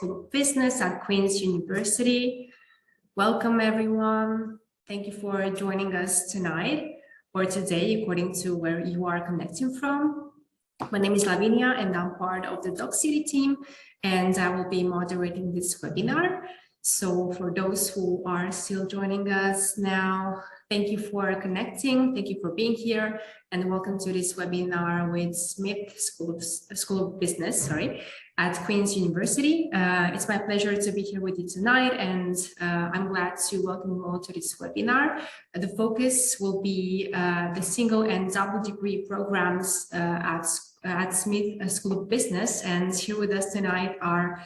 School of Business at Queen's University. Welcome, everyone. Thank you for joining us tonight or today, according to where you are connecting from. My name is Lavinia, and I'm part of the Docsity team, and I will be moderating this webinar. So for those who are still joining us now, thank you for connecting. Thank you for being here, and welcome to this webinar with Smith School of Business, at Queen's University. It's my pleasure to be here with you tonight, and I'm glad to welcome you all to this webinar. The focus will be the single and double degree programs at Smith School of Business, and here with us tonight are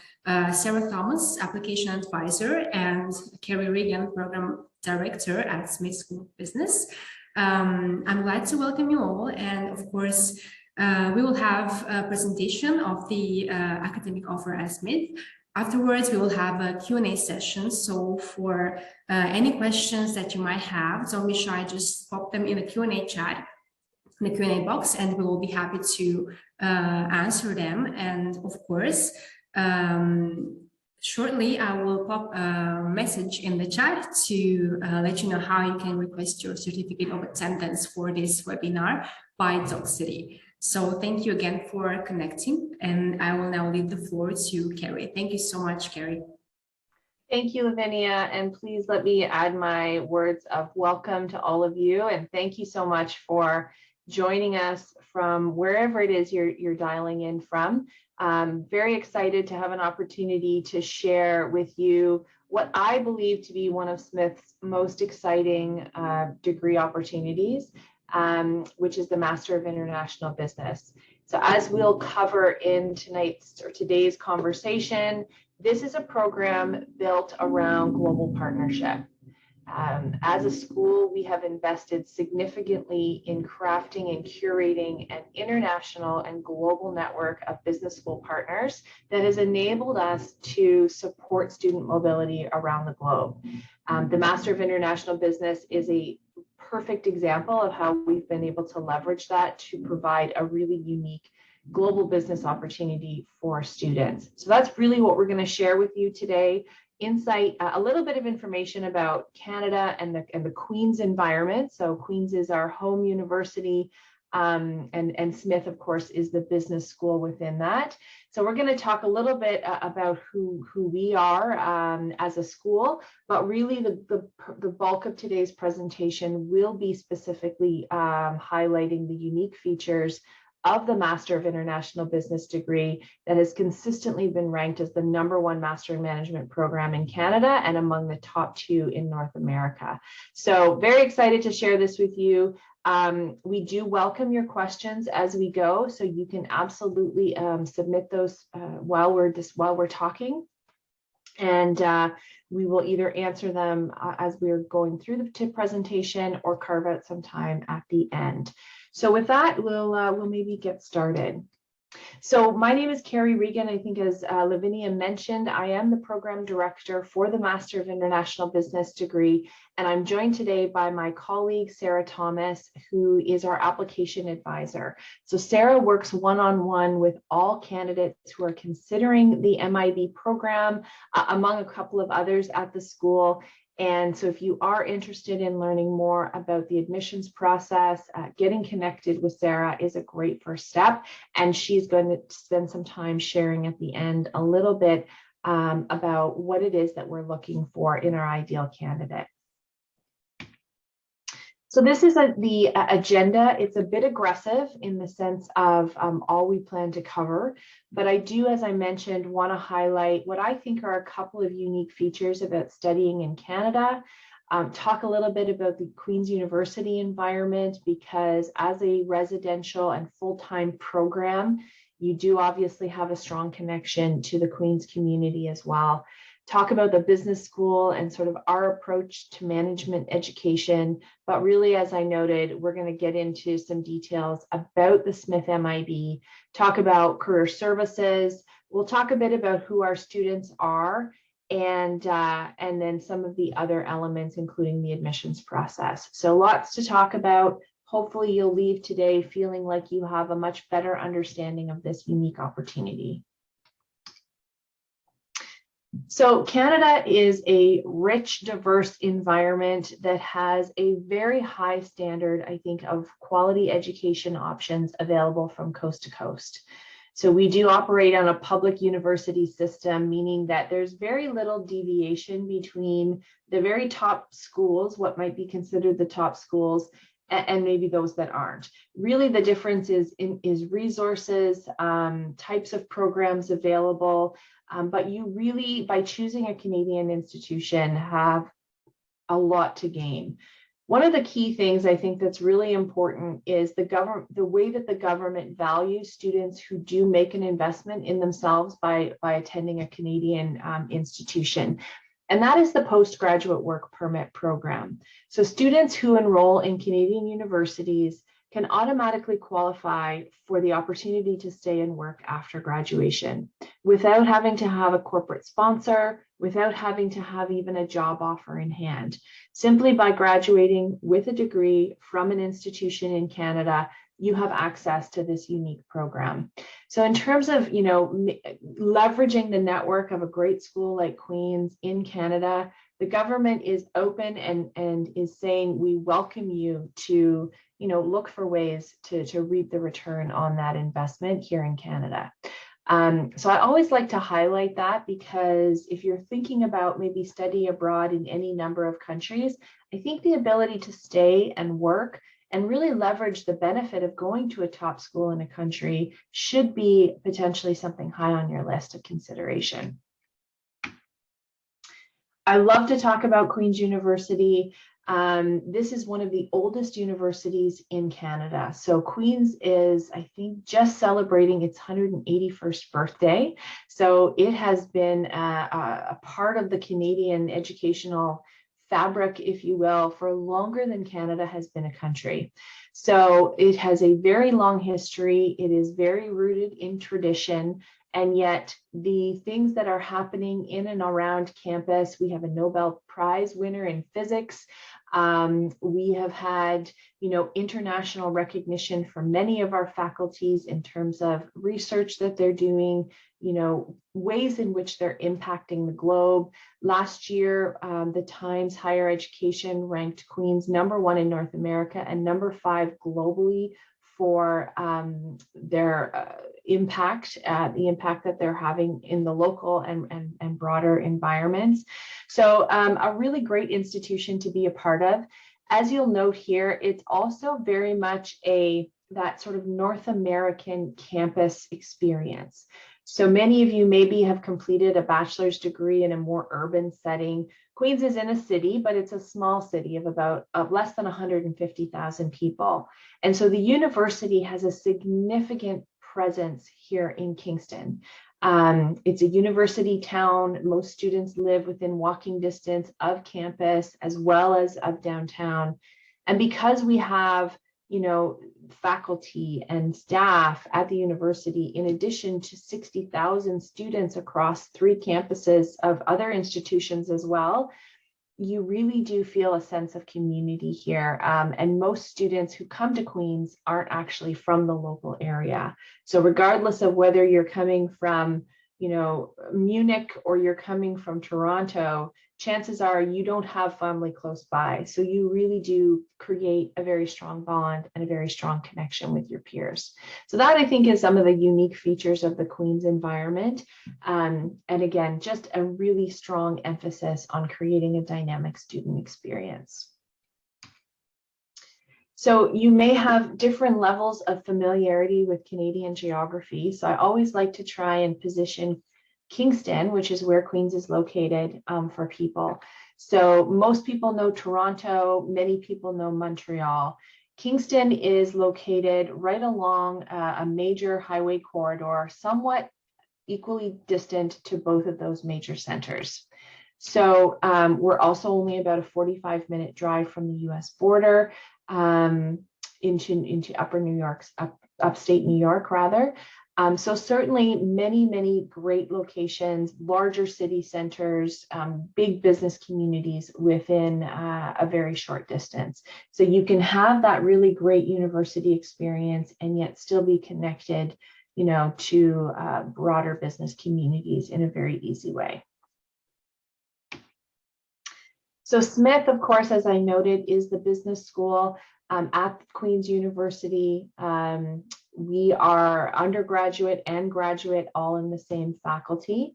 Sarah Thomas, Application Advisor, and Carrie Regan, Program Director at Smith School of Business. I'm glad to welcome you all, and of course, we will have a presentation of the academic offer at Smith. Afterwards, we will have a Q&A session. So for any questions that you might have, don't be shy, just pop them in the Q&A chat, in the Q&A box, and we will be happy to answer them. And of course, shortly, I will pop a message in the chat to let you know how you can request your certificate of attendance for this webinar by Docsity. So thank you again for connecting, and I will now leave the floor to Carrie. Thank you so much, Carrie. Thank you, Lavinia, and please let me add my words of welcome to all of you, and thank you so much for joining us from wherever it is you're dialing in from. I'm very excited to have an opportunity to share with you what I believe to be one of Smith's most exciting degree opportunities, which is the Master of International Business. So as we'll cover in today's conversation, this is a program built around global partnership. As a school, we have invested significantly in crafting and curating an international and global network of business school partners that has enabled us to support student mobility around the globe. The Master of International Business is a perfect example of how we've been able to leverage that to provide a really unique global business opportunity for students. So that's really what we're going to share with you today. Insight, a little bit of information about Canada and the Queen's environment. So Queen's is our home university, and Smith, of course, is the business school within that. So we're going to talk a little bit about who we are as a school, but really the bulk of today's presentation will be specifically highlighting the unique features of the Master of International Business degree that has consistently been ranked as the #1 Master in Management program in Canada and among the top 2 in North America. So very excited to share this with you. We do welcome your questions as we go, so you can absolutely submit those while we're talking, and we will either answer them as we're going through the presentation or carve out some time at the end. So with that, we'll maybe get started. So my name is Carrie Regan. I think as Lavinia mentioned, I am the program director for the Master of International Business degree, and I'm joined today by my colleague, Sarah Thomas, who is our application advisor. So Sarah works one-on-one with all candidates who are considering the MIB program, among a couple of others at the school. And so if you are interested in learning more about the admissions process, getting connected with Sarah is a great first step. And she's going to spend some time sharing at the end a little bit about what it is that we're looking for in our ideal candidate. So this is the agenda. It's a bit aggressive in the sense of all we plan to cover, but I do, as I mentioned, want to highlight what I think are a couple of unique features about studying in Canada, talk a little bit about the Queen's University environment, because as a residential and full-time program, you do obviously have a strong connection to the Queen's community as well. Talk about the business school and sort of our approach to management education. But really, as I noted, we're going to get into some details about the Smith MIB, talk about career services. We'll talk a bit about who our students are, and then some of the other elements, including the admissions process. So lots to talk about. Hopefully you'll leave today feeling like you have a much better understanding of this unique opportunity. So Canada is a rich, diverse environment that has a very high standard, I think, of quality education options available from coast to coast. So we do operate on a public university system, meaning that there's very little deviation between the very top schools, what might be considered the top schools, and maybe those that aren't. Really, the difference is resources, types of programs available, but you really, by choosing a Canadian institution, have a lot to gain. One of the key things I think that's really important is the way that the government values students who do make an investment in themselves by attending a Canadian institution. And that is the postgraduate work permit program. So students who enroll in Canadian universities can automatically qualify for the opportunity to stay and work after graduation without having to have a corporate sponsor, without having to have even a job offer in hand. Simply by graduating with a degree from an institution in Canada, you have access to this unique program. So in terms of, leveraging the network of a great school like Queen's in Canada, the government is open and is saying, we welcome you to, look for ways to reap the return on that investment here in Canada. So I always like to highlight that, because if you're thinking about maybe study abroad in any number of countries, I think the ability to stay and work and really leverage the benefit of going to a top school in a country should be potentially something high on your list of consideration. I love to talk about Queen's University. This is one of the oldest universities in Canada. So Queen's is, I think, just celebrating its 181st birthday. So it has been a part of the Canadian educational fabric, if you will, for longer than Canada has been a country. So it has a very long history. It is very rooted in tradition. And yet the things that are happening in and around campus, we have a Nobel Prize winner in physics. We have had, international recognition for many of our faculties in terms of research that they're doing, ways in which they're impacting the globe. Last year, the Times Higher Education ranked Queen's #1 in North America and #5 globally for their impact, the impact that they're having in the local and broader environments. So a really great institution to be a part of. As you'll note here, it's also very much that sort of North American campus experience. So many of you maybe have completed a bachelor's degree in a more urban setting. Queen's is in a city, but it's a small city of less than 150,000 people. And so the university has a significant presence here in Kingston. It's a university town. Most students live within walking distance of campus as well as of downtown. And because we have, faculty and staff at the university, in addition to 60,000 students across 3 campuses of other institutions as well, you really do feel a sense of community here. And most students who come to Queen's aren't actually from the local area. So regardless of whether you're coming from, Munich or you're coming from Toronto, chances are you don't have family close by. So you really do create a very strong bond and a very strong connection with your peers. So that, I think, is some of the unique features of the Queen's environment. And again, just a really strong emphasis on creating a dynamic student experience. So you may have different levels of familiarity with Canadian geography. So I always like to try and position Kingston, which is where Queen's is located, for people. So most people know Toronto, many people know Montreal. Kingston is located right along a major highway corridor, somewhat equally distant to both of those major centers. So we're also only about a 45-minute drive from the US border, into upper New York's upstate New York rather. So certainly many great locations, larger city centers, big business communities within a very short distance. So you can have that really great university experience and yet still be connected, to broader business communities in a very easy way. So Smith, of course, as I noted, is the business school at Queen's University. We are undergraduate and graduate all in the same faculty.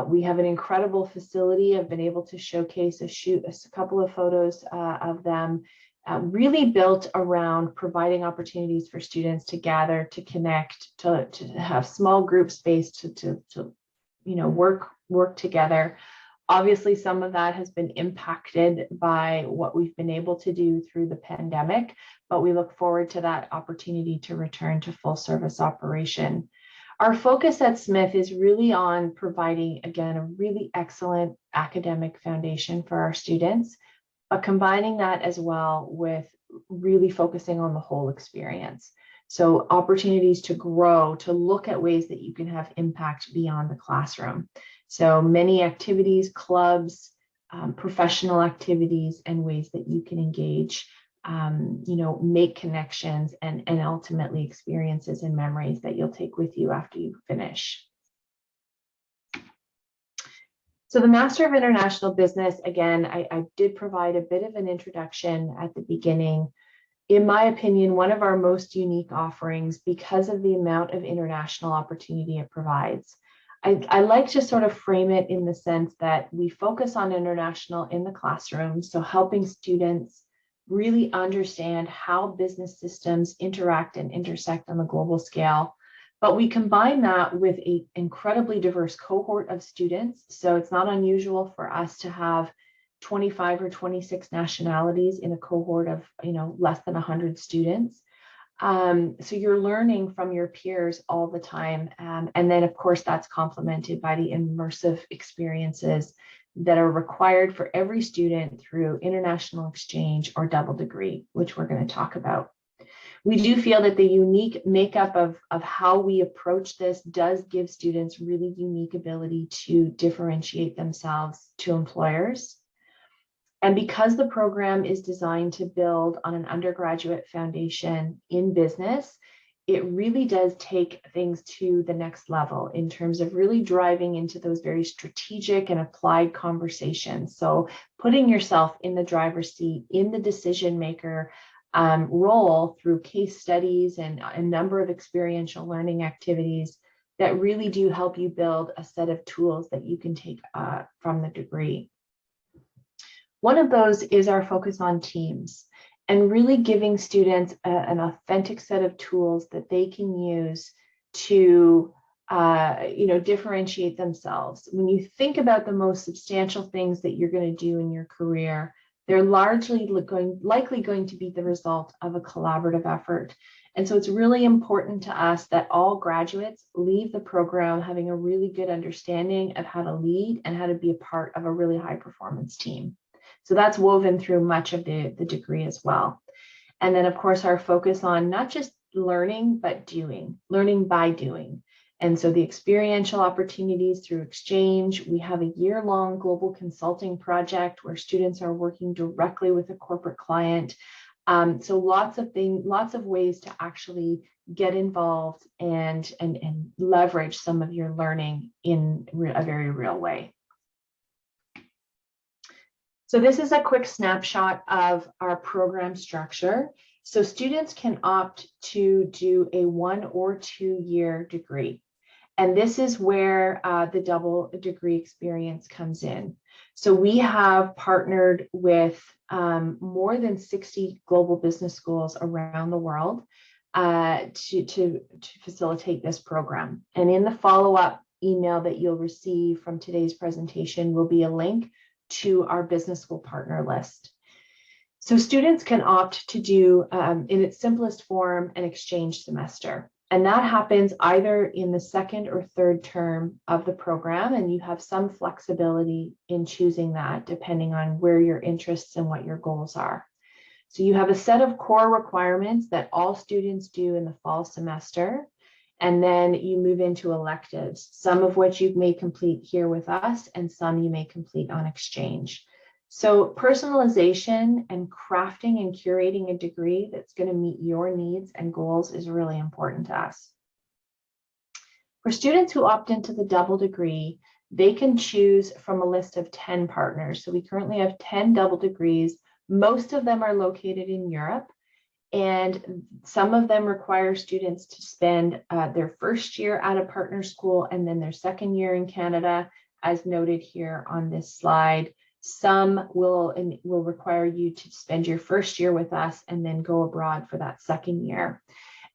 We have an incredible facility. I've been able to showcase a couple of photos of them, really built around providing opportunities for students to gather, to connect, to have small group space to work together. Obviously, some of that has been impacted by what we've been able to do through the pandemic, but we look forward to that opportunity to return to full service operation. Our focus at Smith is really on providing, again, a really excellent academic foundation for our students, but combining that as well with really focusing on the whole experience. So opportunities to grow, to look at ways that you can have impact beyond the classroom. So many activities, clubs, professional activities, and ways that you can engage, make connections and ultimately experiences and memories that you'll take with you after you finish. So the Master of International Business, again, I did provide a bit of an introduction at the beginning. In my opinion, one of our most unique offerings because of the amount of international opportunity it provides. I like to sort of frame it in the sense that we focus on international in the classroom, so helping students really understand how business systems interact and intersect on the global scale. But we combine that with an incredibly diverse cohort of students. So it's not unusual for us to have 25 or 26 nationalities in a cohort of less than 100 students. So you're learning from your peers all the time. And then, of course, that's complemented by the immersive experiences that are required for every student through international exchange or double degree, which we're going to talk about. We do feel that the unique makeup of how we approach this does give students really unique ability to differentiate themselves to employers. And because the program is designed to build on an undergraduate foundation in business, it really does take things to the next level in terms of really driving into those very strategic and applied conversations. So putting yourself in the driver's seat, in the decision maker role through case studies and a number of experiential learning activities that really do help you build a set of tools that you can take from the degree. One of those is our focus on teams and really giving students an authentic set of tools that they can use to differentiate themselves. When you think about the most substantial things that you're going to do in your career, they're largely likely going to be the result of a collaborative effort. And so it's really important to us that all graduates leave the program having a really good understanding of how to lead and how to be a part of a really high performance team. So that's woven through much of the degree as well. And then, of course, our focus on not just learning, but learning by doing. And so the experiential opportunities through exchange, we have a year-long global consulting project where students are working directly with a corporate client. So lots of ways to actually get involved and leverage some of your learning in a very real way. So this is a quick snapshot of our program structure. So students can opt to do a 1 or 2 year degree. And this is where the double degree experience comes in. So we have partnered with more than 60 global business schools around the world to facilitate this program. And in the follow-up email that you'll receive from today's presentation will be a link to our business school partner list. So students can opt to do, in its simplest form, an exchange semester. And that happens either in the 2nd or 3rd term of the program, and you have some flexibility in choosing that depending on where your interests and what your goals are. So you have a set of core requirements that all students do in the fall semester, and then you move into electives, some of which you may complete here with us and some you may complete on exchange. So personalization and crafting and curating a degree that's going to meet your needs and goals is really important to us. For students who opt into the double degree, they can choose from a list of 10 partners. So we currently have 10 double degrees. Most of them are located in Europe, and some of them require students to spend their first year at a partner school and then their second year in Canada, as noted here on this slide. Some will require you to spend your first year with us and then go abroad for that second year.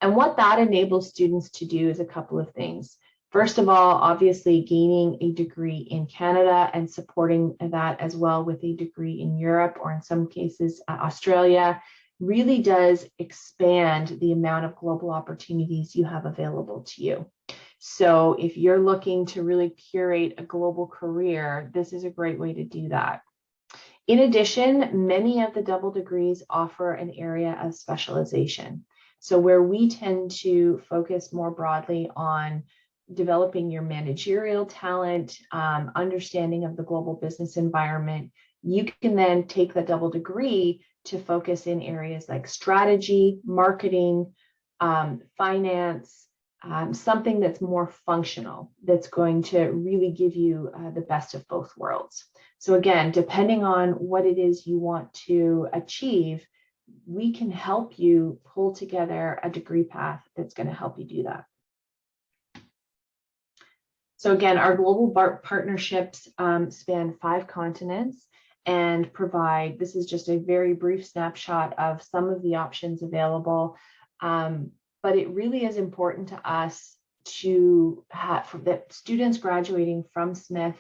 And what that enables students to do is a couple of things. First of all, obviously gaining a degree in Canada and supporting that as well with a degree in Europe, or in some cases, Australia, really does expand the amount of global opportunities you have available to you. So if you're looking to really curate a global career, this is a great way to do that. In addition, many of the double degrees offer an area of specialization. So where we tend to focus more broadly on developing your managerial talent, understanding of the global business environment, you can then take the double degree to focus in areas like strategy, marketing, finance, something that's more functional, that's going to really give you the best of both worlds. So again, depending on what it is you want to achieve, we can help you pull together a degree path that's going to help you do that. So again, our global partnerships span 5 continents and provide, this is just a very brief snapshot of some of the options available. But it really is important to us to have that students graduating from Smith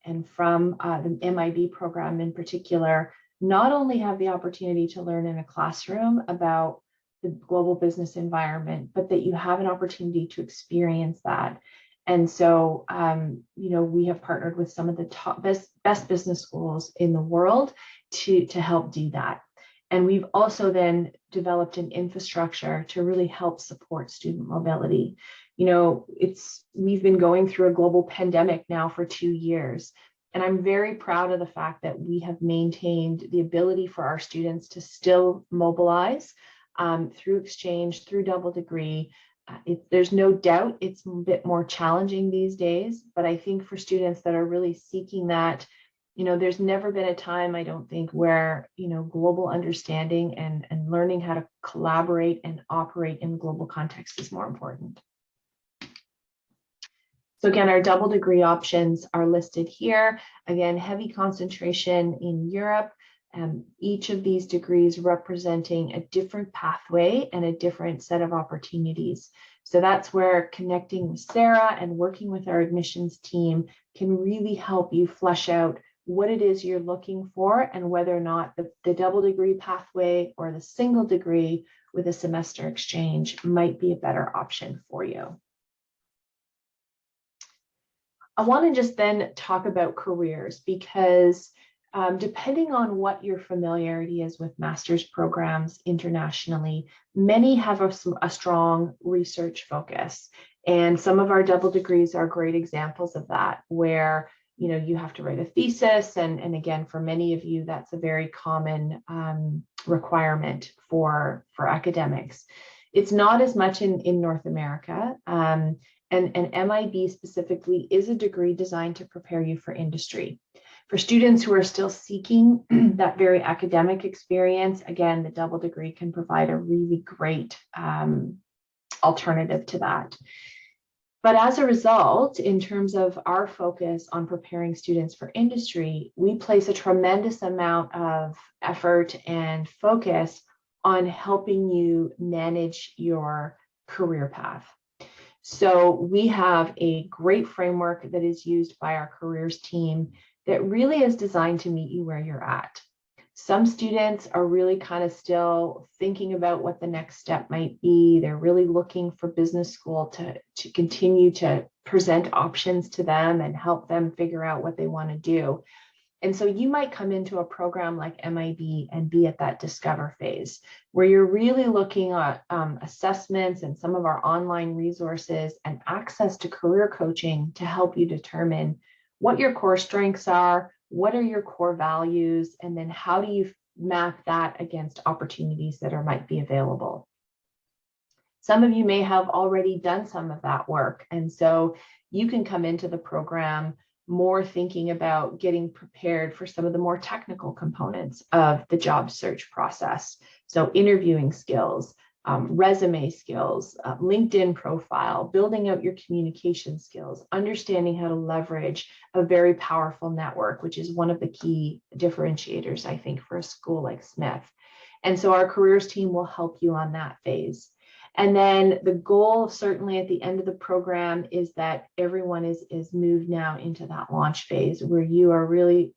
and from the MIB program in particular, not only have the opportunity to learn in a classroom about the global business environment, but that you have an opportunity to experience that. And so, we have partnered with some of the top best business schools in the world to help do that. And we've also then developed an infrastructure to really help support student mobility. We've been going through a global pandemic now for 2 years. And I'm very proud of the fact that we have maintained the ability for our students to still mobilize through exchange, through double degree. There's no doubt it's a bit more challenging these days, but I think for students that are really seeking that, there's never been a time, I don't think, where, global understanding and learning how to collaborate and operate in global context is more important. So again, our double degree options are listed here. Again, heavy concentration in Europe. Each of these degrees representing a different pathway and a different set of opportunities. So that's where connecting with Sarah and working with our admissions team can really help you flesh out what it is you're looking for and whether or not the double degree pathway or the single degree with a semester exchange might be a better option for you. I want to just then talk about careers, because depending on what your familiarity is with master's programs internationally, many have a strong research focus. And some of our double degrees are great examples of that, where you have to write a thesis. And again, for many of you, that's a very common requirement for academics. It's not as much in North America. And MIB specifically is a degree designed to prepare you for industry. For students who are still seeking that very academic experience, again, the double degree can provide a really great alternative to that. But as a result, in terms of our focus on preparing students for industry, we place a tremendous amount of effort and focus on helping you manage your career path. So we have a great framework that is used by our careers team that really is designed to meet you where you're at. Some students are really kind of still thinking about what the next step might be. They're really looking for business school to continue to present options to them and help them figure out what they want to do. And so you might come into a program like MIB and be at that discover phase, where you're really looking at assessments and some of our online resources and access to career coaching to help you determine what your core strengths are, what are your core values, and then how do you map that against opportunities that might be available. Some of you may have already done some of that work, and so you can come into the program more thinking about getting prepared for some of the more technical components of the job search process. So interviewing skills, resume skills, LinkedIn profile, building out your communication skills, understanding how to leverage a very powerful network, which is one of the key differentiators, I think, for a school like Smith. And so our careers team will help you on that phase. And then the goal, certainly at the end of the program, is that everyone is moved now into that launch phase where you are really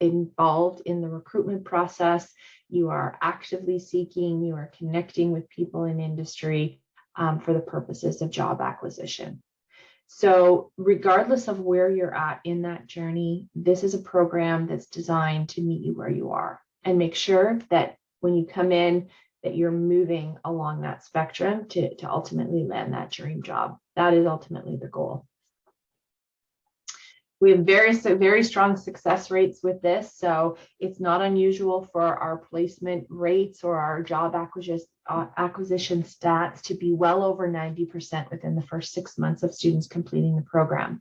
involved in the recruitment process. You are actively seeking, you are connecting with people in industry for the purposes of job acquisition. So regardless of where you're at in that journey, this is a program that's designed to meet you where you are and make sure that when you come in, that you're moving along that spectrum to ultimately land that dream job. That is ultimately the goal. We have very strong success rates with this, so it's not unusual for our placement rates or our job acquisition stats to be well over 90% within the first 6 months of students completing the program.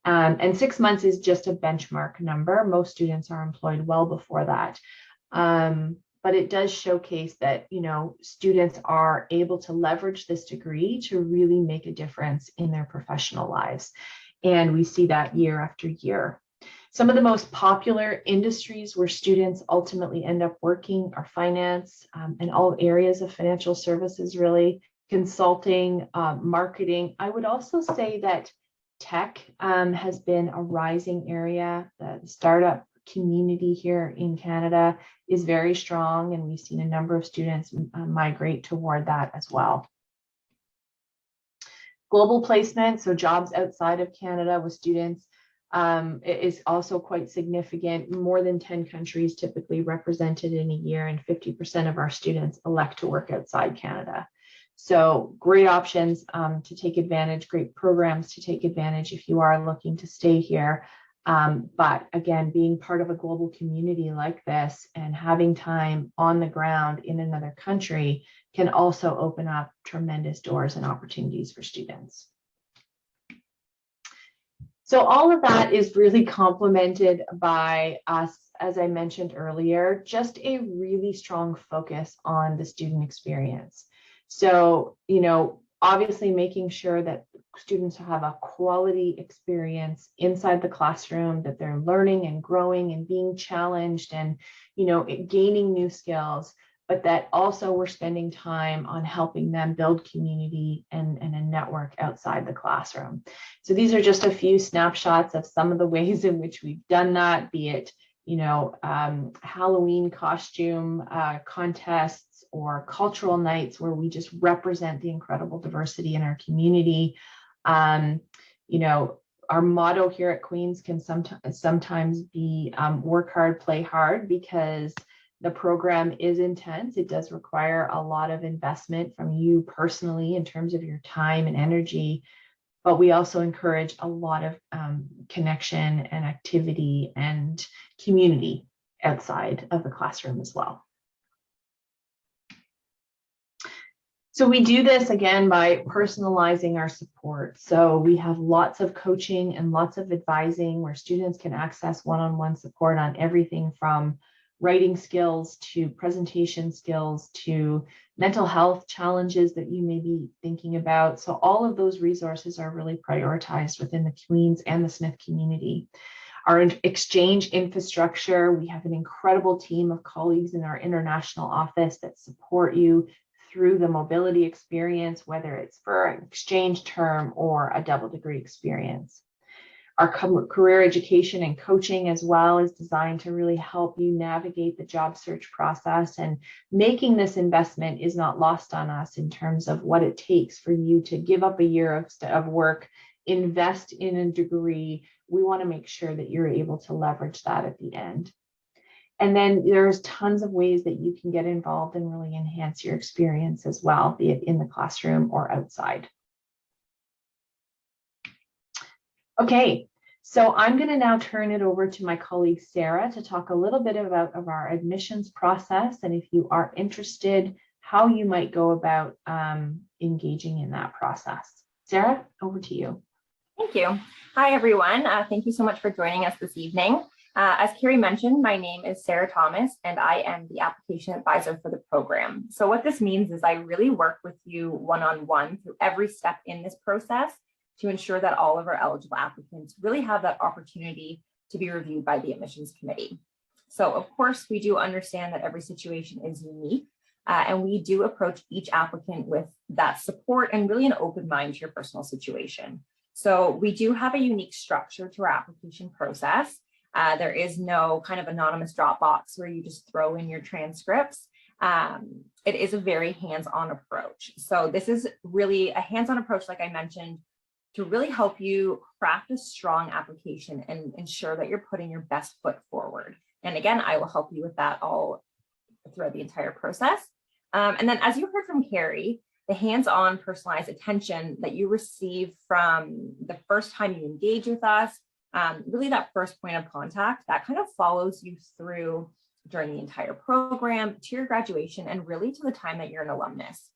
And 6 months is just a benchmark number. Most students are employed well before that. But it does showcase that, you know, students are able to leverage this degree to really make a difference in their professional lives. And we see that year after year. Some of the most popular industries where students ultimately end up working are finance and all areas of financial services, really, consulting, marketing. I would also say that tech has been a rising area. The startup community here in Canada is very strong, and we've seen a number of students migrate toward that as well. Global placement, so jobs outside of Canada with students, is also quite significant. More than 10 countries typically represented in a year, and 50% of our students elect to work outside Canada. So great options to take advantage, great programs to take advantage if you are looking to stay here. But again, being part of a global community like this and having time on the ground in another country can also open up tremendous doors and opportunities for students. So all of that is really complemented by us, as I mentioned earlier, just a really strong focus on the student experience. So, you know, obviously making sure that students have a quality experience inside the classroom, that they're learning and growing and being challenged and, you know, gaining new skills, but that also we're spending time on helping them build community and a network outside the classroom. So these are just a few snapshots of some of the ways in which we've done that, be it, you know, Halloween costume contests or cultural nights where we just represent the incredible diversity in our community. You know, our motto here at Queen's can sometimes be work hard, play hard, because the program is intense. It does require a lot of investment from you personally in terms of your time and energy, but we also encourage a lot of connection and activity and community outside of the classroom as well. So we do this again by personalizing our support. So we have lots of coaching and lots of advising where students can access one-on-one support on everything from writing skills to presentation skills to mental health challenges that you may be thinking about. So all of those resources are really prioritized within the Queen's and the Smith community. Our exchange infrastructure, we have an incredible team of colleagues in our international office that support you through the mobility experience, whether it's for an exchange term or a double degree experience. Our career education and coaching as well is designed to really help you navigate the job search process, and making this investment is not lost on us in terms of what it takes for you to give up a year of work, invest in a degree. We want to make sure that you're able to leverage that at the end. And then there's tons of ways that you can get involved and really enhance your experience as well, be it in the classroom or outside. Okay, so I'm going to now turn it over to my colleague Sarah to talk a little bit about our admissions process, and if you are interested, how you might go about engaging in that process. Sarah, over to you. Thank you. Hi, everyone. Thank you so much for joining us this evening. As Carrie mentioned, my name is Sarah Thomas, and I am the application advisor for the program. So what this means is I really work with you one-on-one through every step in this process to ensure that all of our eligible applicants really have that opportunity to be reviewed by the admissions committee. So of course, we do understand that every situation is unique, and we do approach each applicant with that support and really an open mind to your personal situation. So we do have a unique structure to our application process. There is no kind of anonymous Dropbox where you just throw in your transcripts. It is a very hands-on approach. So this is really a hands-on approach, like I mentioned, to really help you craft a strong application and ensure that you're putting your best foot forward. And again, I will help you with that all throughout the entire process. And then as you heard from Carrie, the hands-on personalized attention that you receive from the first time you engage with us, really that first point of contact, that kind of follows you through during the entire program to your graduation and really to the time that you're an alumnus.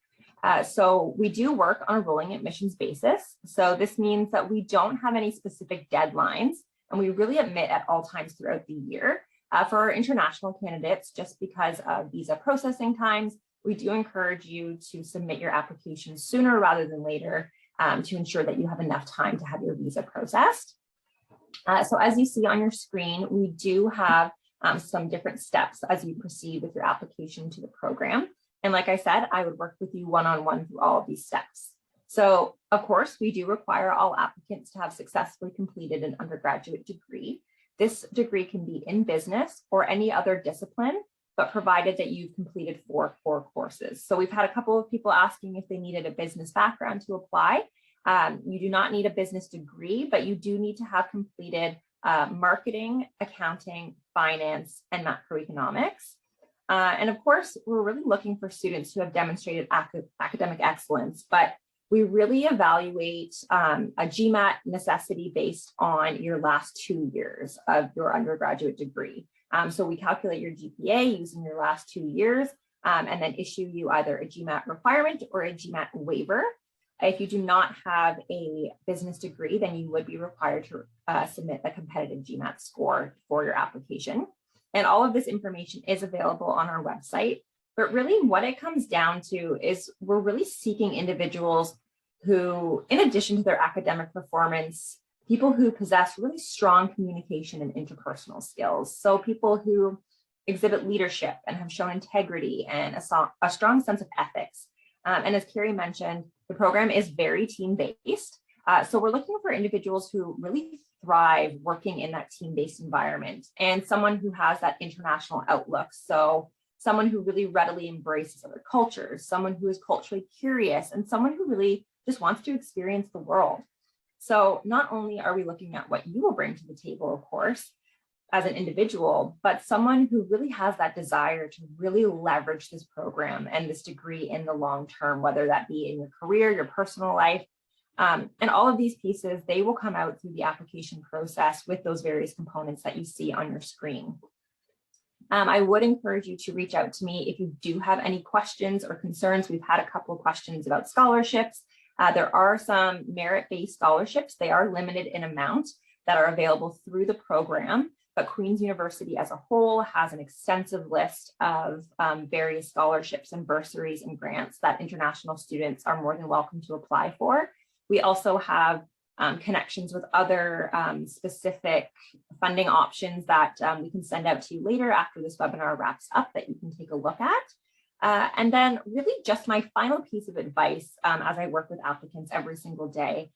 So we do work on a rolling admissions basis. So this means that we don't have any specific deadlines, and we really admit at all times throughout the year. For our international candidates, just because of visa processing times, we do encourage you to submit your application sooner rather than later to ensure that you have enough time to have your visa processed. So as you see on your screen, we do have some different steps as you proceed with your application to the program. And like I said, I would work with you one-on-one through all of these steps. So of course, we do require all applicants to have successfully completed an undergraduate degree. This degree can be in business or any other discipline, but provided that you've completed 4 core courses. So we've had a couple of people asking if they needed a business background to apply. You do not need a business degree, but you do need to have completed marketing, accounting, finance, and macroeconomics. And of course, we're really looking for students who have demonstrated academic excellence, but we really evaluate a GMAT necessity based on your last 2 years of your undergraduate degree. So we calculate your GPA using your last 2 years and then issue you either a GMAT requirement or a GMAT waiver. If you do not have a business degree, then you would be required to submit a competitive GMAT score for your application. And all of this information is available on our website. But really what it comes down to is we're really seeking individuals who, in addition to their academic performance, people who possess really strong communication and interpersonal skills. So people who exhibit leadership and have shown integrity and a strong sense of ethics. And as Carrie mentioned, the program is very team-based. So we're looking for individuals who really thrive working in that team-based environment and someone who has that international outlook. So someone who really readily embraces other cultures, someone who is culturally curious, and someone who really just wants to experience the world. So not only are we looking at what you will bring to the table, of course, as an individual, but someone who really has that desire to really leverage this program and this degree in the long term, whether that be in your career, your personal life, and all of these pieces, they will come out through the application process with those various components that you see on your screen. I would encourage you to reach out to me if you do have any questions or concerns. We've had a couple of questions about scholarships. There are some merit-based scholarships. They are limited in amount that are available through the program, but Queen's University as a whole has an extensive list of various scholarships and bursaries and grants that international students are more than welcome to apply for. We also have connections with other specific funding options that we can send out to you later after this webinar wraps up that you can take a look at. And then really just my final piece of advice as I work with applicants every single day.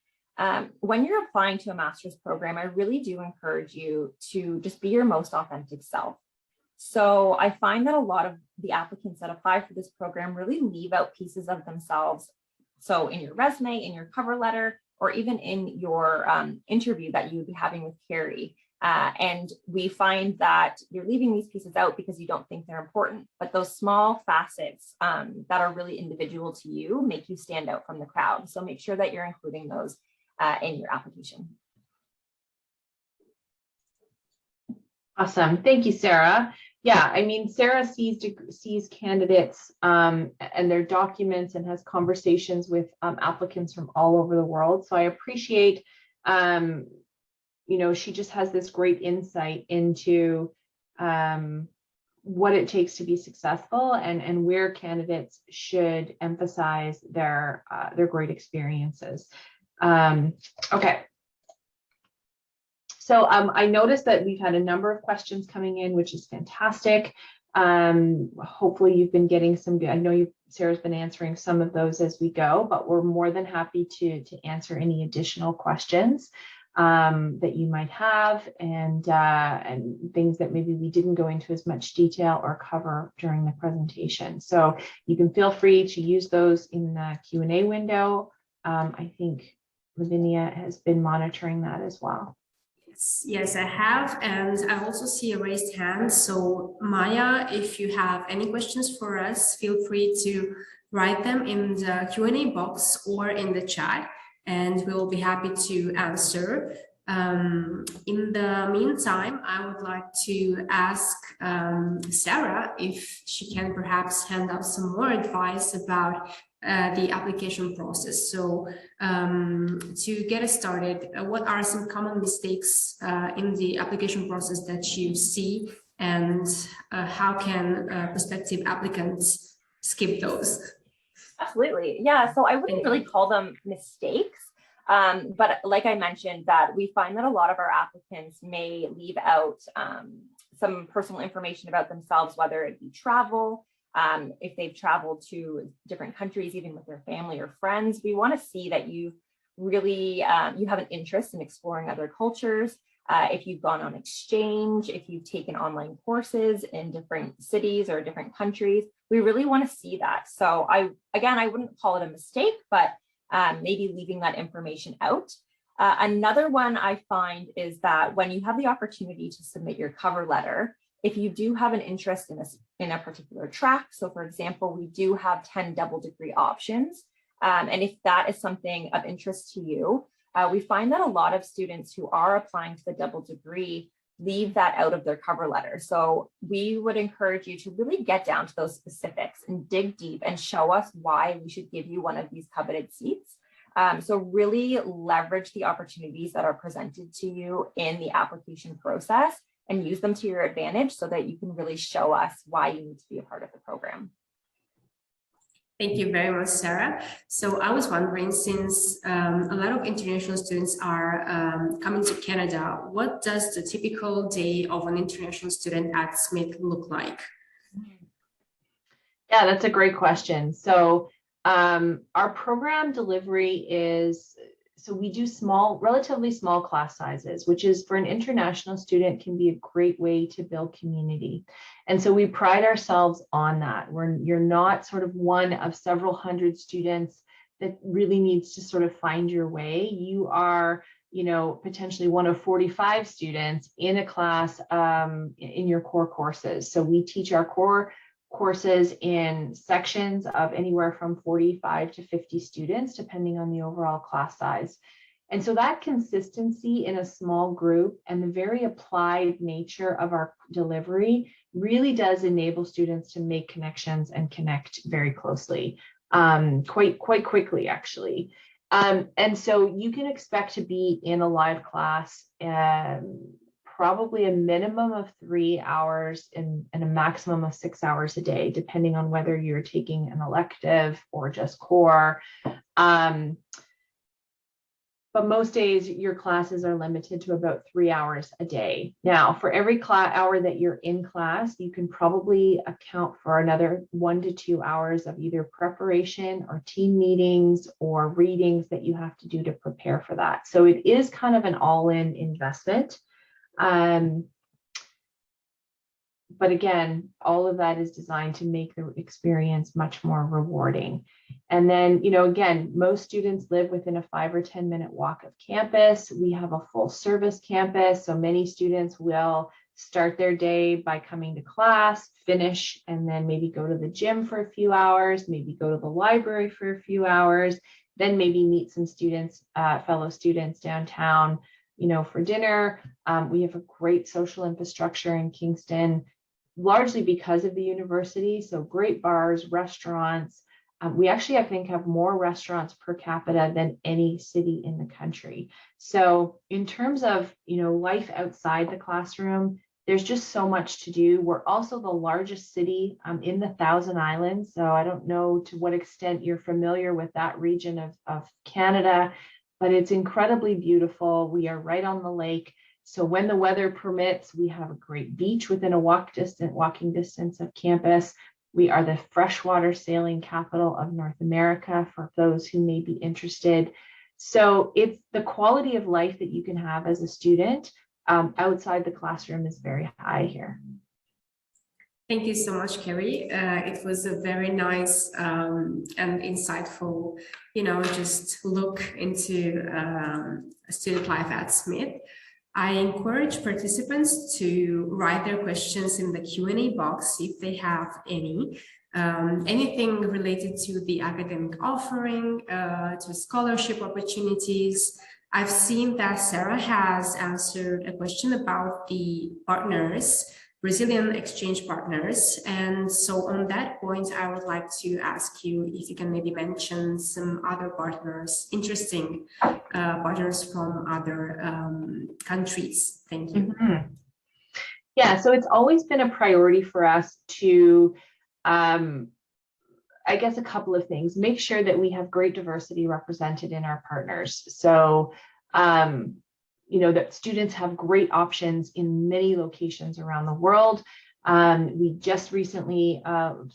When you're applying to a master's program, I really do encourage you to just be your most authentic self. So I find that a lot of the applicants that apply for this program really leave out pieces of themselves. So in your resume, in your cover letter, or even in your interview that you would be having with Carrie. And we find that you're leaving these pieces out because you don't think they're important, but those small facets that are really individual to you make you stand out from the crowd. So make sure that you're including those in your application. Awesome. Thank you, Sarah. Yeah, I mean, Sarah sees candidates and their documents and has conversations with applicants from all over the world. So I appreciate She just has this great insight into what it takes to be successful and where candidates should emphasize their great experiences. Okay. So I noticed that we've had a number of questions coming in, which is fantastic. Hopefully you've been getting some good, I know Sarah's been answering some of those as we go, but we're more than happy to answer any additional questions that you might have, and things that maybe we didn't go into as much detail or cover during the presentation. So you can feel free to use those in the Q&A window. I think Lavinia has been monitoring that as well. Yes, I have, and I also see a raised hand. So Maya, if you have any questions for us, feel free to write them in the Q&A box or in the chat, and we'll be happy to answer. In the meantime, I would like to ask Sarah if she can perhaps hand out some more advice about the application process. So to get us started, what are some common mistakes in the application process that you see, and how can prospective applicants skip those? Absolutely. Yeah. So I wouldn't really call them mistakes. But like I mentioned, that we find that a lot of our applicants may leave out some personal information about themselves, whether it be travel, if they've traveled to different countries, even with their family or friends. We want to see that you really, you have an interest in exploring other cultures. If you've gone on exchange, if you've taken online courses in different cities or different countries, we really want to see that. So I wouldn't call it a mistake, but maybe leaving that information out. Another one I find is that when you have the opportunity to submit your cover letter, if you do have an interest in a particular track, so for example, we do have 10 double degree options. And if that is something of interest to you, we find that a lot of students who are applying to the double degree leave that out of their cover letter. So we would encourage you to really get down to those specifics and dig deep and show us why we should give you one of these coveted seats. So really leverage the opportunities that are presented to you in the application process and use them to your advantage so that you can really show us why you need to be a part of the program. Thank you very much, Sarah. So I was wondering, since a lot of international students are coming to Canada, what does the typical day of an international student at Smith look like? Yeah, that's a great question. So our program delivery is, so we do relatively small class sizes, which is for an international student can be a great way to build community. And so we pride ourselves on that. You're not sort of one of several hundred students that really needs to sort of find your way. You are, potentially one of 45 students in a class in your core courses. So we teach our core courses in sections of anywhere from 45 to 50 students, depending on the overall class size. And so that consistency in a small group and the very applied nature of our delivery really does enable students to make connections and connect very closely, quite quickly, actually. And so you can expect to be in a live class probably a minimum of 3 hours and a maximum of 6 hours a day, depending on whether you're taking an elective or just core. But most days your classes are limited to about 3 hours a day. Now, for every hour that you're in class, you can probably account for another 1 to 2 hours of either preparation or team meetings or readings that you have to do to prepare for that. So it is kind of an all-in investment. But again, all of that is designed to make the experience much more rewarding. And then, again, most students live within a 5 or 10 minute walk of campus. We have a full service campus. So many students will start their day by coming to class, finish, and then maybe go to the gym for a few hours, maybe go to the library for a few hours, then maybe meet some students, fellow students downtown, for dinner. We have a great social infrastructure in Kingston, largely because of the university. So great bars, restaurants, We actually, I think, have more restaurants per capita than any city in the country. So in terms of, life outside the classroom, there's just so much to do. We're also the largest city in the Thousand Islands. So I don't know to what extent you're familiar with that region of Canada, but it's incredibly beautiful. We are right on the lake. So when the weather permits, we have a great beach within a walking distance of campus. We are the freshwater sailing capital of North America for those who may be interested. So it's the quality of life that you can have as a student outside the classroom is very high here. Thank you so much, Carrie. It was a very nice and insightful, just look into student life at Smith. I encourage participants to write their questions in the Q&A box if they have any. Anything related to the academic offering, to scholarship opportunities. I've seen that Sarah has answered a question about the partners, Brazilian exchange partners. And so on that point, I would like to ask you if you can maybe mention some other partners, interesting partners from other countries. Thank you. Mm-hmm. Yeah, so it's always been a priority for us to, I guess, a couple of things. Make sure that we have great diversity represented in our partners. So, that students have great options in many locations around the world. We just recently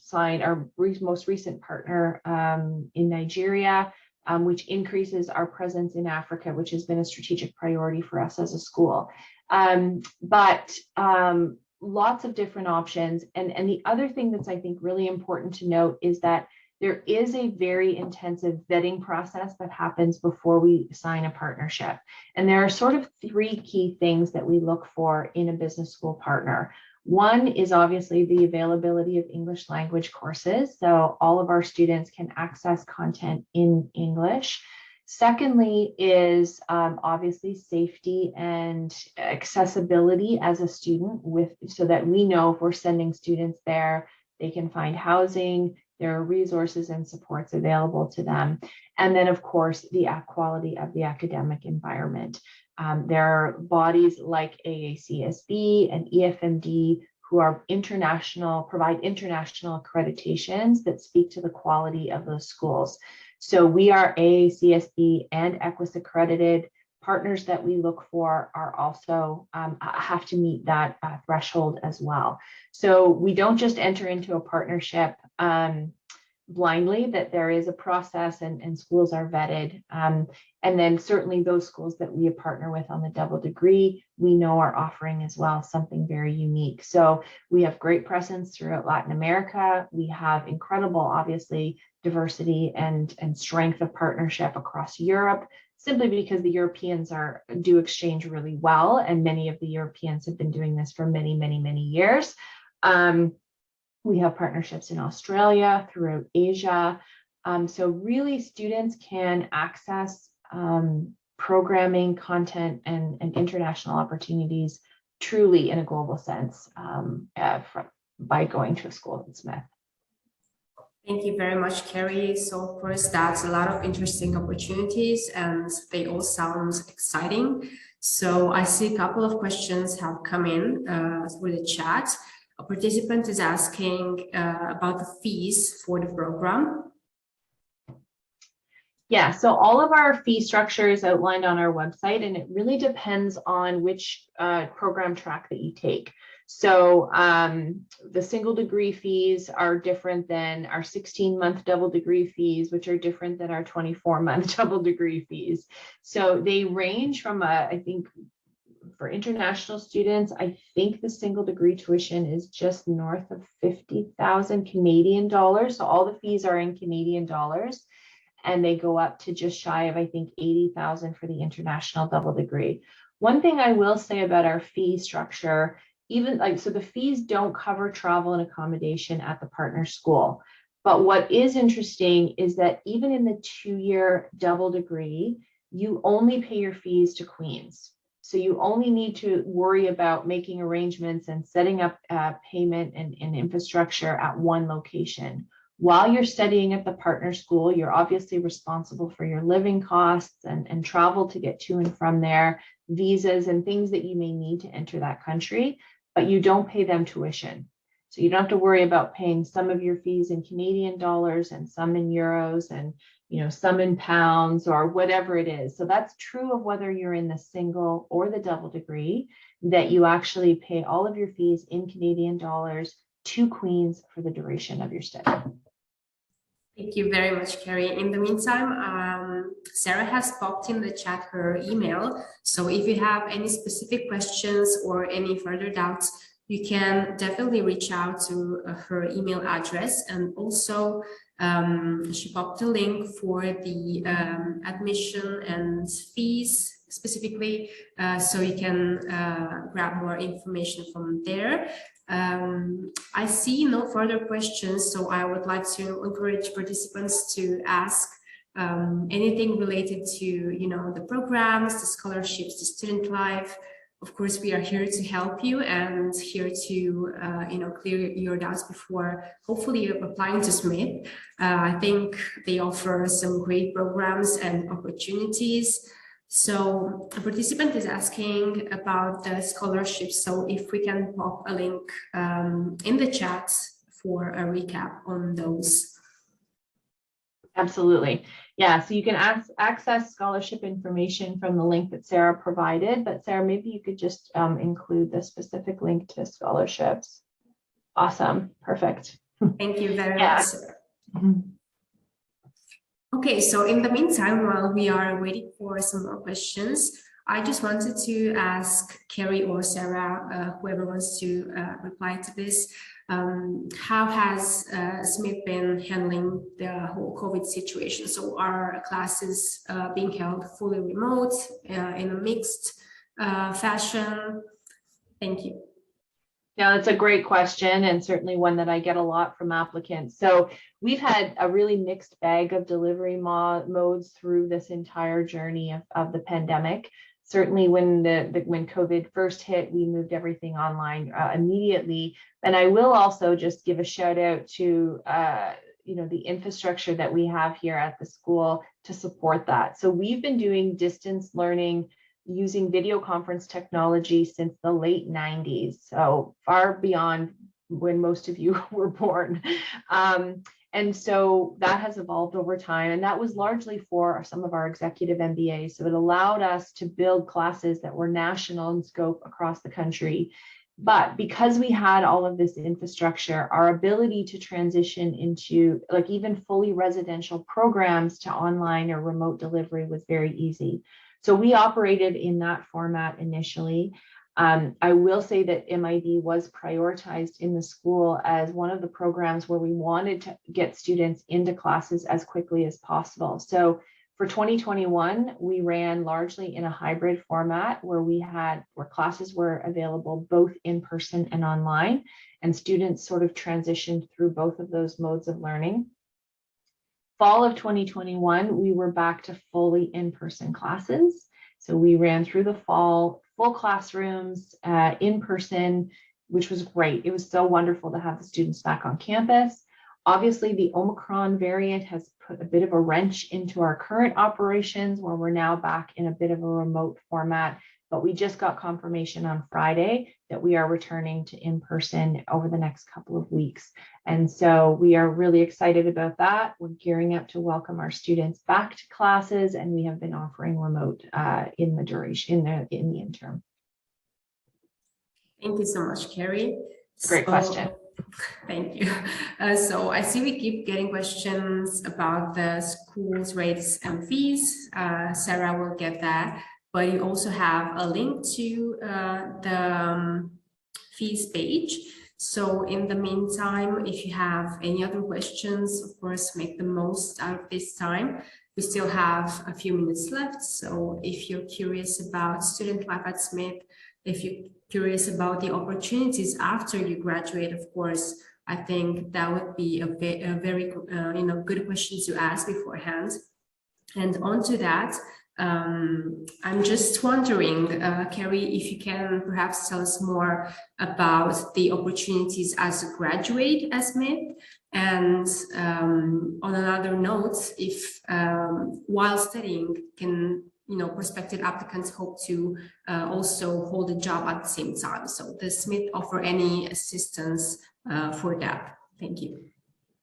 signed our most recent partner in Nigeria, which increases our presence in Africa, which has been a strategic priority for us as a school. But lots of different options. And the other thing that's, I think, really important to note is that there is a very intensive vetting process that happens before we sign a partnership. And there are sort of three key things that we look for in a business school partner. One is obviously the availability of English language courses. So all of our students can access content in English. Secondly is obviously safety and accessibility as a student so that we know if we're sending students there, they can find housing, there are resources and supports available to them. And then, of course, the quality of the academic environment. There are bodies like AACSB and EFMD who are provide international accreditations that speak to the quality of those schools. So we are AACSB and EQUIS accredited. Partners that we look for are also have to meet that threshold as well. So we don't just enter into a partnership blindly, that there is a process and schools are vetted. And then certainly those schools that we partner with on the double degree, we know are offering as well something very unique. So we have great presence throughout Latin America. We have incredible, obviously, diversity and strength of partnership across Europe, simply because the Europeans do exchange really well. And many of the Europeans have been doing this for many, many, many years. We have partnerships in Australia, throughout Asia. So really students can access programming, content, and international opportunities truly in a global sense by going to a school at Smith. Thank you very much, Carrie. So of course, that's a lot of interesting opportunities and they all sound exciting. So I see a couple of questions have come in through the chat. A participant is asking about the fees for the program. Yeah, so all of our fee structure is outlined on our website, and it really depends on which program track that you take. So the single degree fees are different than our 16-month double degree fees, which are different than our 24-month double degree fees. So they range from, I think, for international students, I think the single degree tuition is just north of 50,000 Canadian dollars. So all the fees are in Canadian dollars, and they go up to just shy of, I think, 80,000 for the international double degree. One thing I will say about our fee structure, so the fees don't cover travel and accommodation at the partner school. But what is interesting is that even in the 2-year double degree, you only pay your fees to Queen's. So you only need to worry about making arrangements and setting up payment and infrastructure at one location. While you're studying at the partner school, you're obviously responsible for your living costs and travel to get to and from there, visas and things that you may need to enter that country, but you don't pay them tuition. So you don't have to worry about paying some of your fees in Canadian dollars and some in euros and some in pounds or whatever it is. So that's true of whether you're in the single or the double degree, that you actually pay all of your fees in Canadian dollars to Queen's for the duration of your study. Thank you very much, Carrie. In the meantime, Sarah has popped in the chat her email. So if you have any specific questions or any further doubts, you can definitely reach out to her email address. And also, she popped a link for the admission and fees specifically, so you can grab more information from there. I see no further questions, so I would like to encourage participants to ask anything related to the programs, the scholarships, the student life. Of course, we are here to help you and here to clear your doubts before hopefully applying to Smith. I think they offer some great programs and opportunities. So a participant is asking about the scholarships. So if we can pop a link in the chat for a recap on those. Absolutely. Yeah, so you can access scholarship information from the link that Sarah provided, but Sarah, maybe you could just include the specific link to scholarships. Awesome. Perfect. Thank you very much, Sarah. Okay, so in the meantime, while we are waiting for some more questions, I just wanted to ask Carrie or Sarah, whoever wants to reply to this, how has Smith been handling the whole COVID situation? So are classes being held fully remote, in a mixed fashion? Thank you. Yeah, that's a great question, and certainly one that I get a lot from applicants. So we've had a really mixed bag of delivery modes through this entire journey of the pandemic. Certainly when when COVID first hit, we moved everything online immediately. And I will also just give a shout out to the infrastructure that we have here at the school to support that. So we've been doing distance learning using video conference technology since the late 90s, so far beyond when most of you were born. And so that has evolved over time, and that was largely for some of our executive MBAs. So it allowed us to build classes that were national in scope across the country. But because we had all of this infrastructure, our ability to transition into even fully residential programs to online or remote delivery was very easy. So we operated in that format initially. I will say that MID was prioritized in the school as one of the programs where we wanted to get students into classes as quickly as possible. So for 2021, we ran largely in a hybrid format where classes were available both in person and online, and students sort of transitioned through both of those modes of learning. Fall of 2021, we were back to fully in-person classes. So we ran through the fall, full classrooms, in person, which was great. It was so wonderful to have the students back on campus. Obviously, the Omicron variant has put a bit of a wrench into our current operations, where we're now back in a bit of a remote format. But we just got confirmation on Friday that we are returning to in-person over the next couple of weeks. And so we are really excited about that. We're gearing up to welcome our students back to classes, and we have been offering remote in the interim. Thank you so much, Carrie. Great question. Thank you. So I see we keep getting questions about the school's rates and fees. Sarah will get that. But you also have a link to the fees page. So in the meantime, if you have any other questions, of course, make the most out of this time. We still have a few minutes left. So if you're curious about student life at Smith, if you're curious about the opportunities after you graduate, of course, I think that would be a very good question to ask beforehand. And onto that, I'm just wondering, Carrie, if you can perhaps tell us more about the opportunities as a graduate at Smith. And on another note, if while studying, can prospective applicants hope to also hold a job at the same time? So does Smith offer any assistance for that? Thank you.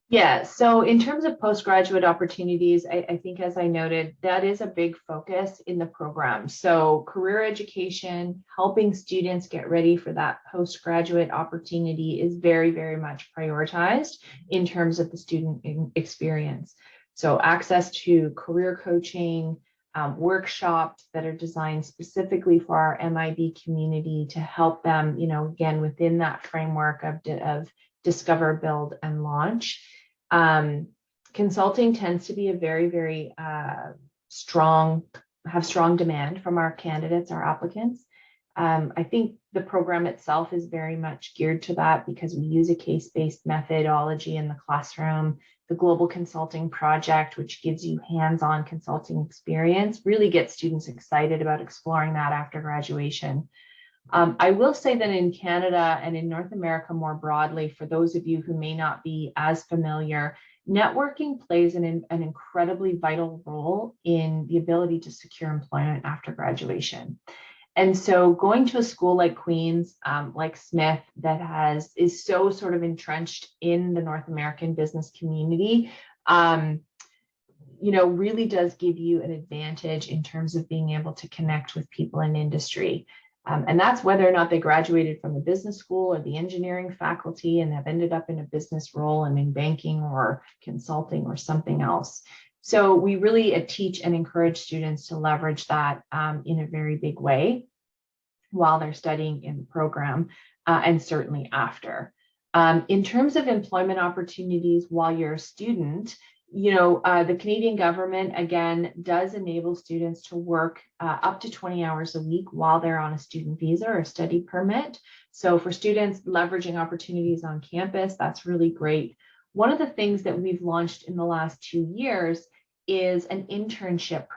Yeah, so in terms of postgraduate opportunities, I think, as I noted, that is a big focus in the program. So career education, helping students get ready for that postgraduate opportunity is very, very much prioritized in terms of the student experience. So access to career coaching, workshops that are designed specifically for our MIB community to help them, again, within that framework of discover, build, and launch. Consulting tends to be a very, very strong demand from our candidates, our applicants. I think the program itself is very much geared to that because we use a case-based methodology in the classroom. The Global Consulting Project, which gives you hands-on consulting experience, really gets students excited about exploring that after graduation. I will say that in Canada and in North America more broadly, for those of you who may not be as familiar, networking plays an incredibly vital role in the ability to secure employment after graduation. And so going to a school like Queen's, like Smith, that is so sort of entrenched in the North American business community, really does give you an advantage in terms of being able to connect with people in industry. And that's whether or not they graduated from the business school or the engineering faculty and have ended up in a business role and in banking or consulting or something else. So we really teach and encourage students to leverage that in a very big way while they're studying in the program and certainly after. In terms of employment opportunities while you're a student, the Canadian government, again, does enable students to work up to 20 hours a week while they're on a student visa or a study permit. So for students leveraging opportunities on campus, that's really great. One of the things that we've launched in the last 2 years is an internship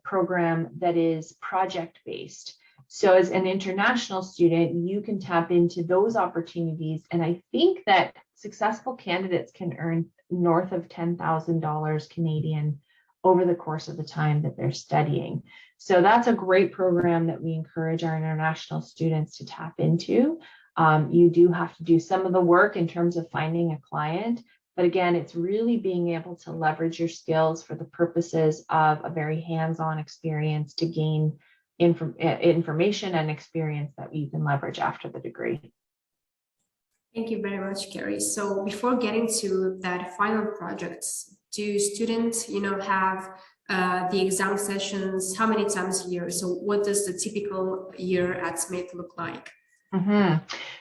program that is project-based. So as an international student, you can tap into those opportunities. And I think that successful candidates can earn north of $10,000 Canadian over the course of the time that they're studying. So that's a great program that we encourage our international students to tap into. You do have to do some of the work in terms of finding a client, but again, it's really being able to leverage your skills for the purposes of a very hands-on experience to gain information and experience that you can leverage after the degree. Thank you very much, Carrie. So before getting to that final project, do students, have the exam sessions, how many times a year? So what does the typical year at Smith look like?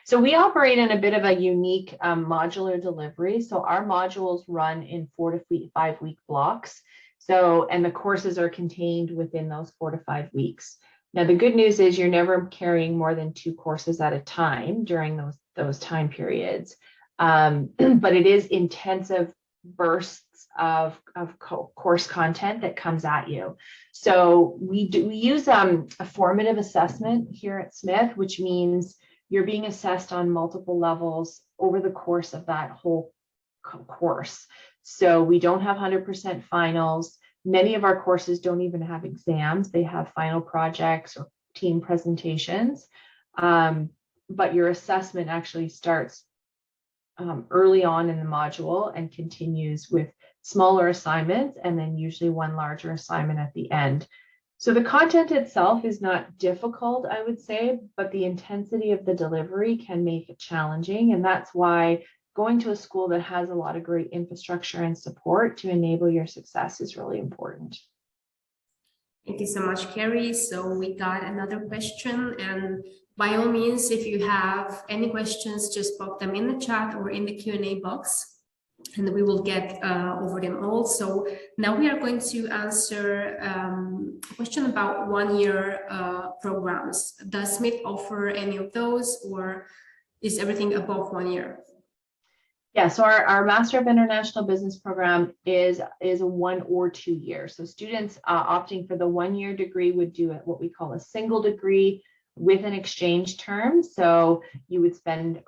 So we operate in a bit of a unique modular delivery. So our modules run in 4 to 5 week blocks. And the courses are contained within those 4 to 5 weeks. Now, the good news is you're never carrying more than 2 courses at a time during those time periods. But it is intensive bursts of course content that comes at you. So we use a formative assessment here at Smith, which means you're being assessed on multiple levels over the course of that whole course. So we don't have 100% finals. Many of our courses don't even have exams. They have final projects or team presentations. But your assessment actually starts early on in the module and continues with smaller assignments and then usually one larger assignment at the end. So the content itself is not difficult, I would say, but the intensity of the delivery can make it challenging. And that's why going to a school that has a lot of great infrastructure and support to enable your success is really important. Thank you so much, Carrie. So we got another question, and by all means, if you have any questions, just pop them in the chat or in the Q&A box, and we will get over them all. So now we are going to answer a question about one-year programs. Does Smith offer any of those, or is everything above 1 year? Yeah, so our Master of International Business program is a 1 or 2 year. So students opting for the 1-year degree would do it what we call a single degree with an exchange term. So you would spend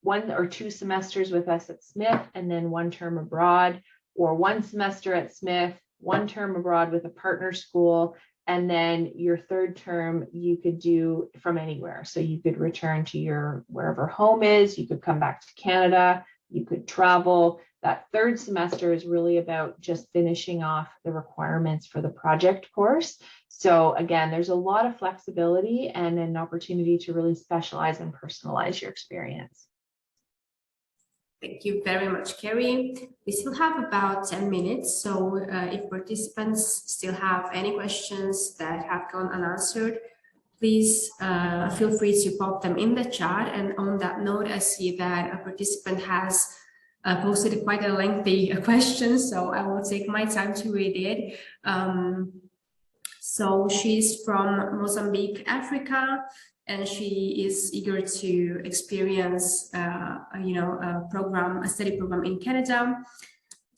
1 or 2 semesters with us at Smith and then 1 term abroad, or 1 semester at Smith, 1 term abroad with a partner school, and then your 3rd term you could do from anywhere. So you could return to your wherever home is, you could come back to Canada, you could travel. That 3rd semester is really about just finishing off the requirements for the project course. So again, there's a lot of flexibility and an opportunity to really specialize and personalize your experience. Thank you very much, Carrie. We still have about 10 minutes, so if participants still have any questions that have gone unanswered, please feel free to pop them in the chat. And on that note, I see that a participant has posted quite a lengthy question, so I will take my time to read it. So she's from Mozambique, Africa, and she is eager to experience, a study program in Canada.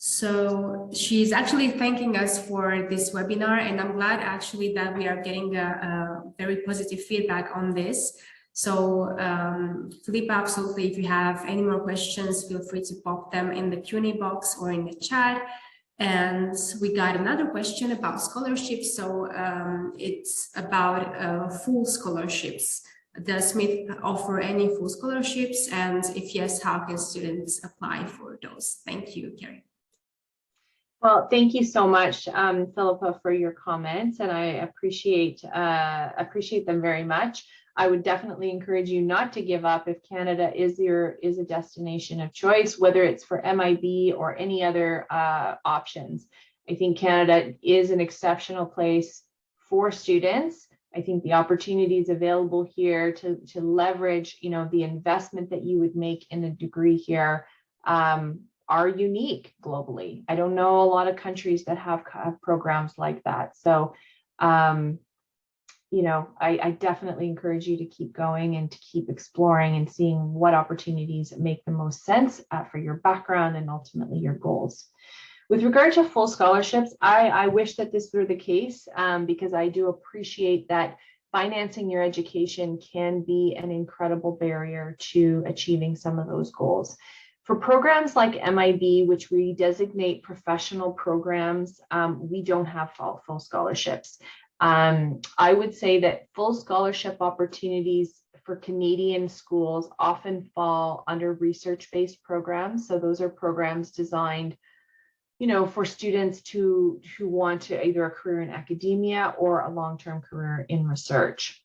So she's actually thanking us for this webinar, and I'm glad actually that we are getting a very positive feedback on this. So Philippa, absolutely, if you have any more questions, feel free to pop them in the Q&A box or in the chat. And we got another question about scholarships. So it's about full scholarships. Does Smith offer any full scholarships? And if yes, how can students apply for those? Thank you, Carrie. Well, thank you so much, Philippa, for your comments, and I appreciate them very much. I would definitely encourage you not to give up if Canada is a destination of choice, whether it's for MIB or any other options. I think Canada is an exceptional place for students. I think the opportunities available here to leverage, the investment that you would make in a degree here are unique globally. I don't know a lot of countries that have programs like that. So, I definitely encourage you to keep going and to keep exploring and seeing what opportunities make the most sense for your background and ultimately your goals. With regard to full scholarships, I wish that this were the case because I do appreciate that financing your education can be an incredible barrier to achieving some of those goals. For programs like MIB, which we designate professional programs, we don't have full scholarships. I would say that full scholarship opportunities for Canadian schools often fall under research-based programs. So those are programs designed, for students who want to either a career in academia or a long-term career in research.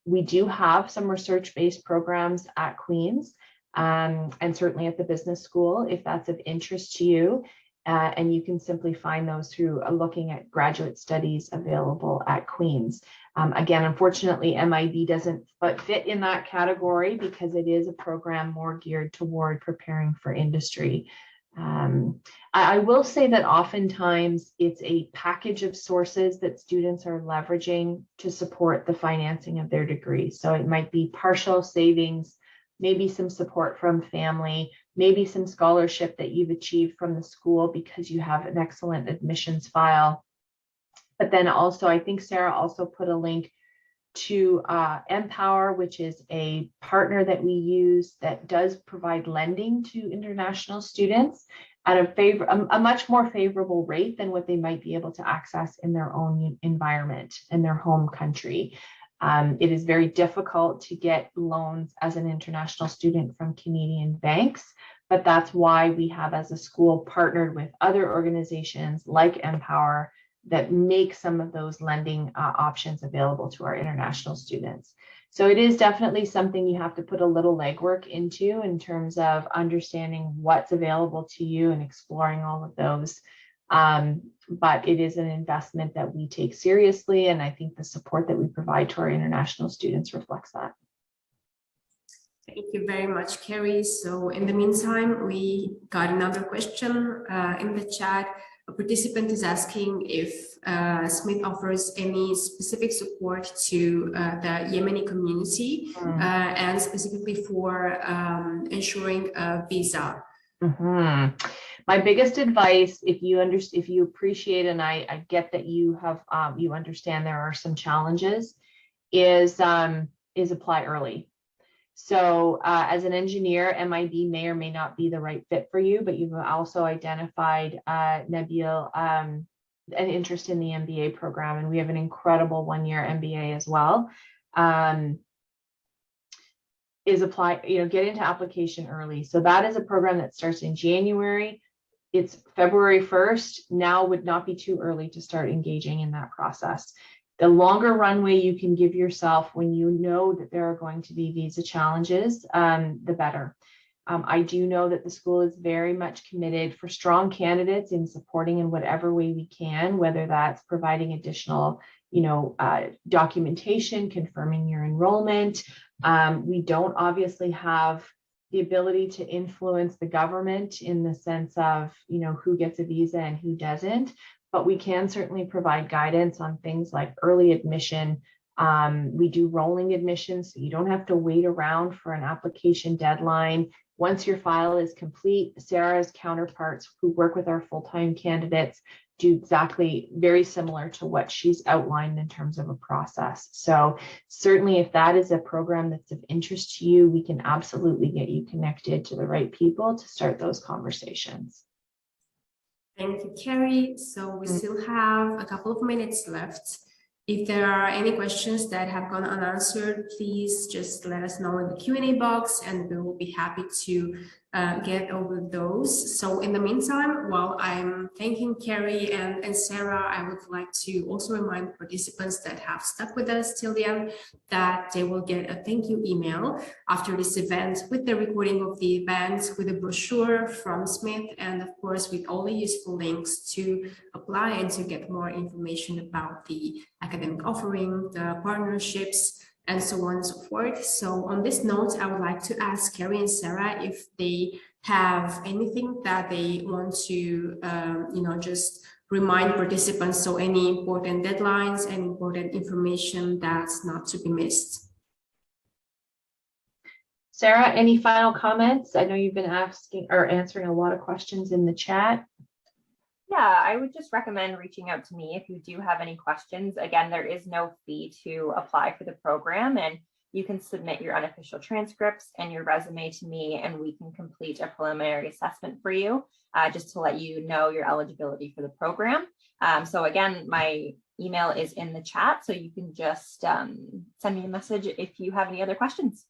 We do have some research-based programs at Queen's. And certainly at the business school, if that's of interest to you. And you can simply find those through looking at graduate studies available at Queen's. Again, unfortunately, MIB doesn't fit in that category because it is a program more geared toward preparing for industry. I will say that oftentimes it's a package of sources that students are leveraging to support the financing of their degree. So it might be partial savings, maybe some support from family, maybe some scholarship that you've achieved from the school because you have an excellent admissions file. But then also, I think Sarah also put a link to Empower, which is a partner that we use that does provide lending to international students at a much more favorable rate than what they might be able to access in their own environment, in their home country. It is very difficult to get loans as an international student from Canadian banks, but that's why we have as a school partnered with other organizations like Empower that make some of those lending options available to our international students. So it is definitely something you have to put a little legwork into in terms of understanding what's available to you and exploring all of those. But it is an investment that we take seriously, and I think the support that we provide to our international students reflects that. Thank you very much, Carrie. So in the meantime, we got another question in the chat. A participant is asking if Smith offers any specific support to the Yemeni community and specifically for ensuring a visa. My biggest advice, if you appreciate, and I get that you have, you understand there are some challenges, is apply early. So as an engineer, MIB may or may not be the right fit for you, but you've also identified, Nabil, an interest in the MBA program, and we have an incredible one-year MBA as well. Is apply, get into application early. So that is a program that starts in January. It's February 1st. Now would not be too early to start engaging in that process. The longer runway you can give yourself when you know that there are going to be visa challenges, the better. I do know that the school is very much committed for strong candidates in supporting in whatever way we can, whether that's providing additional, documentation, confirming your enrollment. We don't obviously have the ability to influence the government in the sense of, who gets a visa and who doesn't, but we can certainly provide guidance on things like early admission. We do rolling admissions, so you don't have to wait around for an application deadline. Once your file is complete, Sarah's counterparts who work with our full-time candidates do exactly very similar to what she's outlined in terms of a process. So certainly if that is a program that's of interest to you, we can absolutely get you connected to the right people to start those conversations. Thank you, Carrie. So we still have a couple of minutes left. If there are any questions that have gone unanswered, please just let us know in the Q&A box and we will be happy to get over those. So in the meantime, while I'm thanking Carrie and Sarah, I would like to also remind participants that have stuck with us till the end that they will get a thank you email after this event with the recording of the event, with a brochure from Smith, and of course with all the useful links to apply and to get more information about the academic offering, the partnerships, and so on and so forth. So on this note, I would like to ask Carrie and Sarah if they have anything that they want to, just remind participants. So any important deadlines and important information that's not to be missed. Sarah, any final comments? I know you've been asking or answering a lot of questions in the chat. Yeah, I would just recommend reaching out to me if you do have any questions. Again, there is no fee to apply for the program, and you can submit your unofficial transcripts and your resume to me, and we can complete a preliminary assessment for you, just to let you know your eligibility for the program. So again, my email is in the chat, so you can just send me a message if you have any other questions.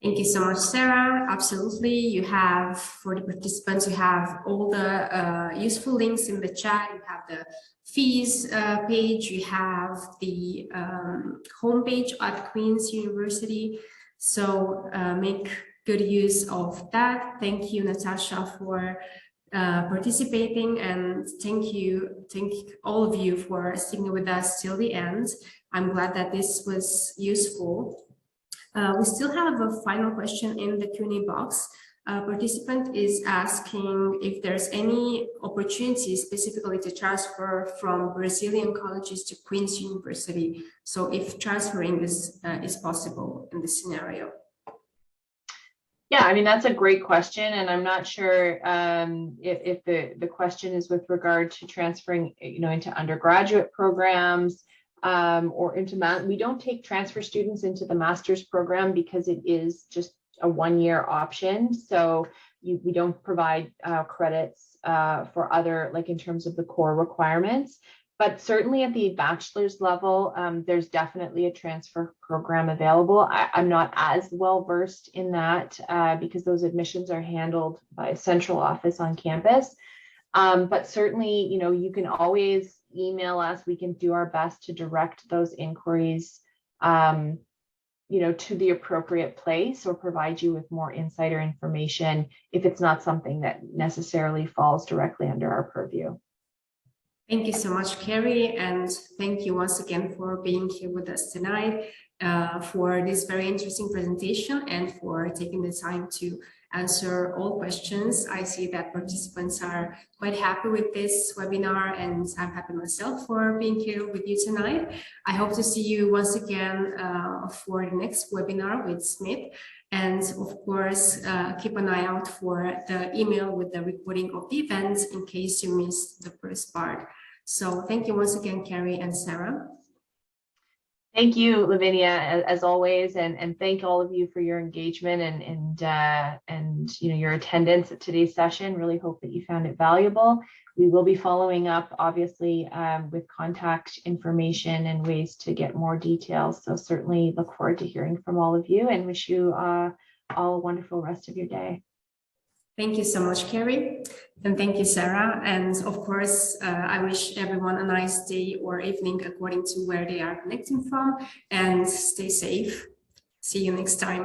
Thank you so much, Sarah. Absolutely. You have, for the participants, you have all the useful links in the chat. You have the fees page. You have the homepage at Queen's University. So make good use of that. Thank you, Natasha, for participating, and thank all of you for sticking with us till the end. I'm glad that this was useful. We still have a final question in the Q&A box. A participant is asking if there's any opportunity specifically to transfer from Brazilian colleges to Queen's University. So if transferring is possible in this scenario. Yeah, I mean, that's a great question. And I'm not sure if the question is with regard to transferring, into undergraduate programs. Or into we don't take transfer students into the master's program because it is just a one-year option. So we don't provide credits for other, like in terms of the core requirements. But certainly at the bachelor's level, there's definitely a transfer program available. I'm not as well versed in that because those admissions are handled by a central office on campus. But certainly, you can always email us. We can do our best to direct those inquiries, to the appropriate place or provide you with more insider information if it's not something that necessarily falls directly under our purview. Thank you so much, Carrie, and thank you once again for being here with us tonight for this very interesting presentation and for taking the time to answer all questions. I see that participants are quite happy with this webinar, and I'm happy myself for being here with you tonight. I hope to see you once again for the next webinar with Smith. And of course, keep an eye out for the email with the recording of the event in case you missed the first part. So thank you once again, Carrie and Sarah. Thank you, Lavinia, as always, and thank all of you for your engagement and your attendance at today's session. Really hope that you found it valuable. We will be following up, obviously, with contact information and ways to get more details. So certainly look forward to hearing from all of you and wish you all a wonderful rest of your day. Thank you so much, Carrie. And thank you, Sarah. And of course, I wish everyone a nice day or evening according to where they are connecting from, and stay safe. See you next time.